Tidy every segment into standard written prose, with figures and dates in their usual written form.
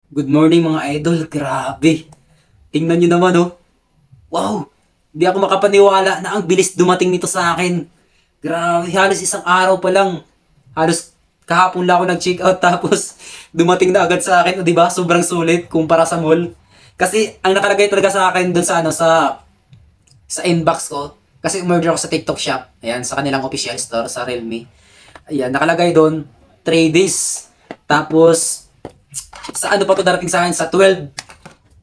Good morning mga idol, grabe. Tingnan nyo naman oh. Wow, hindi ako makapaniwala na ang bilis dumating nito sa akin. Grabe, halos isang araw pa lang. Halos kahapon lang ako nag-check out tapos dumating na agad sa akin, 'di ba? Sobrang sulit kumpara sa mall. Kasi ang nakalagay talaga sa akin doon sa sa inbox ko, kasi umorder ako sa TikTok Shop. Ayan, sa kanilang official store sa Realme. Ayan, nakalagay doon 3 days. Tapos sa ano pa to darating sa akin sa 12.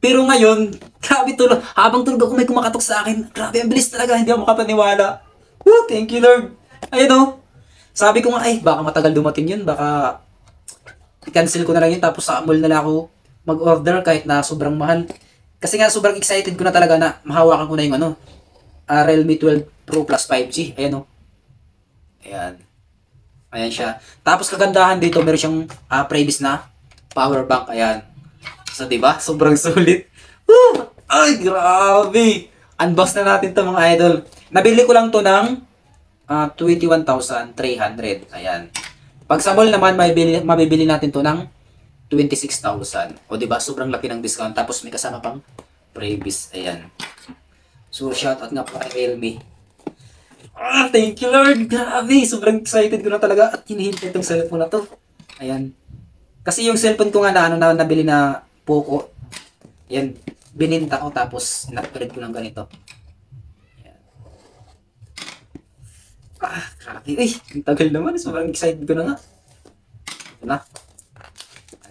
Pero ngayon, grabe tulog. Habang tulog ako may kumakatok sa akin. Grabe, ang bilis talaga. Hindi ako makapaniwala. Woo, thank you Lord. Ayun oh. Sabi ko nga, ay, baka matagal dumating yun. Baka i-cancel ko na lang yun. Tapos sa mall na lang ako mag-order kahit na sobrang mahal. Kasi nga, sobrang excited ko na talaga na mahawakan ko na yung Realme 12 Pro Plus 5G. Ayan oh. Ayan. Ayan siya. Tapos kagandahan dito, meron siyang previous na power bank. Ayan. So, diba? Sobrang sulit. Woo! Ay, grabe! Unbox na natin to mga idol. Nabili ko lang to ng 21,300. Ayan. Pag sa mall naman, mabibili natin to ng 26,000. O, diba? Sobrang laki ng discount. Tapos may kasama pang previous. Ayan. So, shoutout nga po kay Realme. Thank you Lord! Grabe! Sobrang excited ko na talaga at hinihintay itong cellphone na to. Ayan. Kasi yung cellphone ko nga na nabili na Poco, yan, bininta ko tapos in-upgrade ko ng ganito. Ayan. Grabe. Ay, ang tagal naman. Sobrang excited ko na nga. Ito na.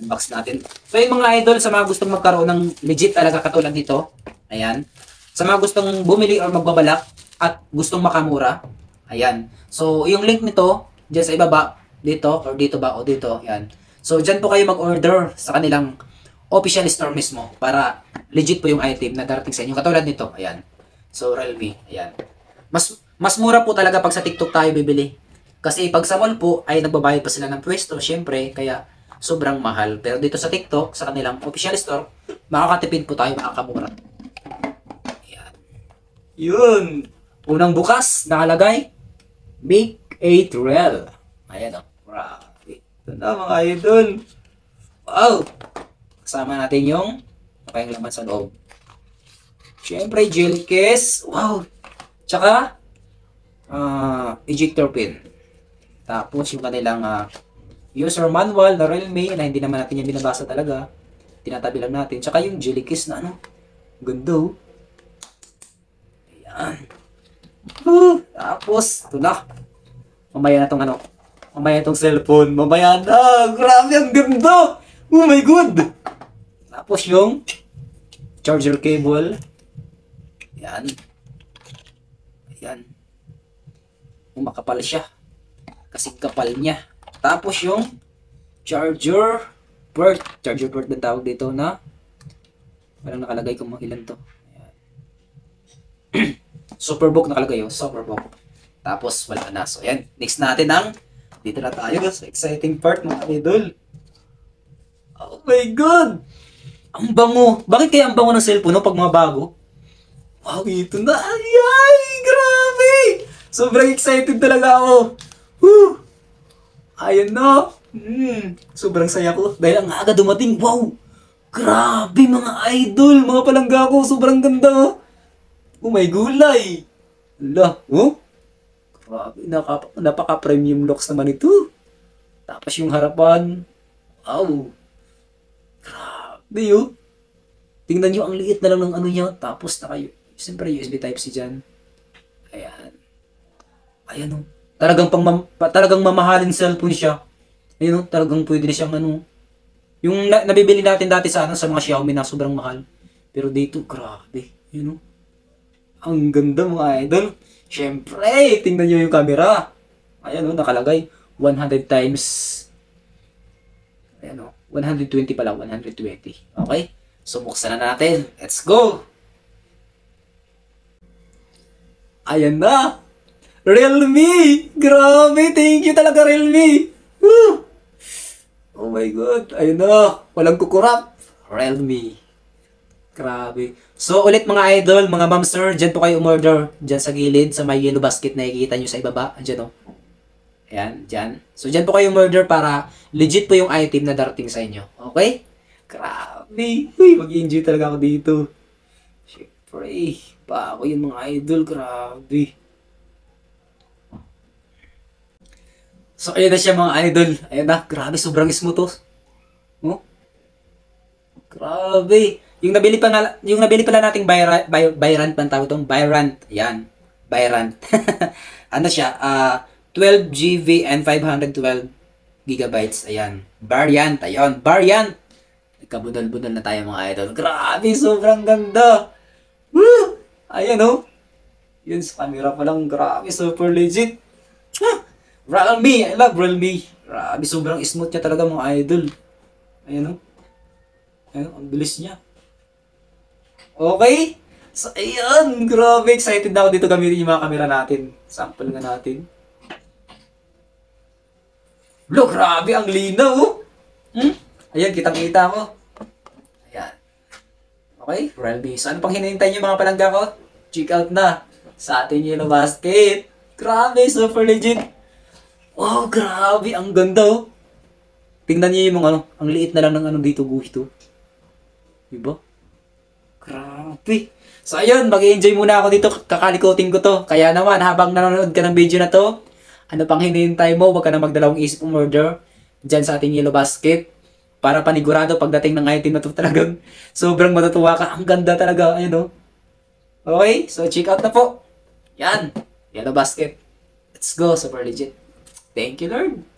Unbox natin. So, yung mga idol, sa mga gustong magkaroon ng legit talaga katulad dito, ayan. Sa mga gustong bumili or magbabalak at gustong makamura, ayan. So, yung link nito, dyan sa ibaba, dito, or dito ba, o dito, ayan. So, dyan po kayo mag-order sa kanilang official store mismo para legit po yung item na darating sa inyo. Katulad nito, ayan. So, Realme, ayan. Mas mura po talaga pag sa TikTok tayo bibili. Kasi pag sa mall po, ay nagbabayad pa sila ng pwesto, syempre, kaya sobrang mahal. Pero dito sa TikTok, sa kanilang official store, makakatipid po tayo, makakamura. Ayan. Yun. Unang bukas, nakalagay, Make a Trail. Ayan o. Grabe. Ito na mga idol. Wow. Kasama natin yung laman sa loob. Siyempre, jelly case. Wow. Tsaka, ejector pin. Tapos, yung kanilang user manual na Realme na hindi naman natin yung binabasa talaga. Tinatabi lang natin. Tsaka yung jelly case na ganda. Ayan. Tapos, ito na. Mamaya na tong mamaya tong cellphone. Mamaya na. Grabe, ang ganda. Oh my God. Tapos yung charger cable. Yan. Ayan. Makapal siya. Kasi kapal niya. Tapos yung charger port. Charger port na tawag dito na walang nakalagay kung ilan to. Ayan. Superbook nakalagay yun. Superbook. Tapos wala na. So ayan. Next natin ang dito na tayo sa exciting part mga idol. Oh my God! Ang bango. Bakit kaya ang bango ng cellphone pag mga bago? Wow, ito na. Ay, grabe! Sobrang excited talaga ako. Woo! Ayan na. Sobrang saya ko. Dahil ang aga dumating. Wow! Grabe mga idol. Mga palangga ko. Sobrang ganda. Oh my gulay. Ala. Oh? Grabe. Napaka-premium looks naman ito. Tapos yung harapan. Wow. Grabe yun. Tingnan nyo, ang liit na lang ng niya. Tapos siyempre USB Type-C dyan. Ayan. Ayan o. Talagang mamahalin cellphone siya. Ayan o. Talagang pwede na siyang yung nabibili natin dati sa mga Xiaomi na sobrang mahal. Pero dito, grabe. Ayan o. Ang ganda mga idol. Siyempre, tingnan nyo yung camera. Ayan o, nakalagay. 100 times. Ayan o. 120 pala, 120. Okay? So, buksan na natin. Let's go! Ayan na! Realme! Grabe! Thank you talaga, Realme! Woo! Oh my God! Ayan na! Walang kukurap! Realme! Grabe. So, ulit mga idol, mga ma'am sir, dyan po kayo umorder. Dyan sa gilid, sa may yellow basket na ikikita nyo sa ibaba. Dyan o. Ayan, dyan. So, dyan po kayo umorder para legit po yung item na darating sa inyo. Okay? Grabe. Uy, mag-enjoy talaga ako dito. Siyempre, pa ako yung mga idol. Grabe. So, ayun na siya mga idol. Ayun na, grabe, sobrang smooth to. Oh, grabe. Yung nabili pala nating Byrant pa ang tawag itong Byrant. Yan. Byrant. Ano siya? 12 GB and 512 gigabytes. Ayan. Variant. Ayun. Variant. Nagkabudol-budol na tayo mga idol. Grabe, sobrang ganda. Woo! Ayan oh. Yun sa camera pa lang. Grabe, super legit. Realme. I love Realme. Grabe, sobrang smooth niya talaga mga idol. Ayan oh. Ayan, ang bilis niya. Okay? So, ayan. Grabe, excited na ako dito gamitin yung mga camera natin. Sample nga natin. Look, grabe, ang linaw, oh. Ayan, kitang-kita ko. Ayan. Okay, Realme. So, ano pang hinihintay niyo mga palangga ko? Check out na sa ating Yellow Basket. Grabe, super legit. Wow, grabe, ang ganda, oh. Tingnan niyo yung mga, ang liit na lang ng dito, guhit, oh. Diba? Grabe. So ayun, mag-enjoy muna ako dito, kakalikotin ko to. Kaya naman, habang nanonood ka ng video na to, ano pang hinihintay mo, wag ka na magdalawang isip umorder dyan sa ating Yellow Basket. Para panigurado pagdating ng item na to talagang sobrang matutuwa ka. Ang ganda talaga, ayun o. Okay, so check out na po. Yan, Yellow Basket. Let's go, super legit. Thank you Lord.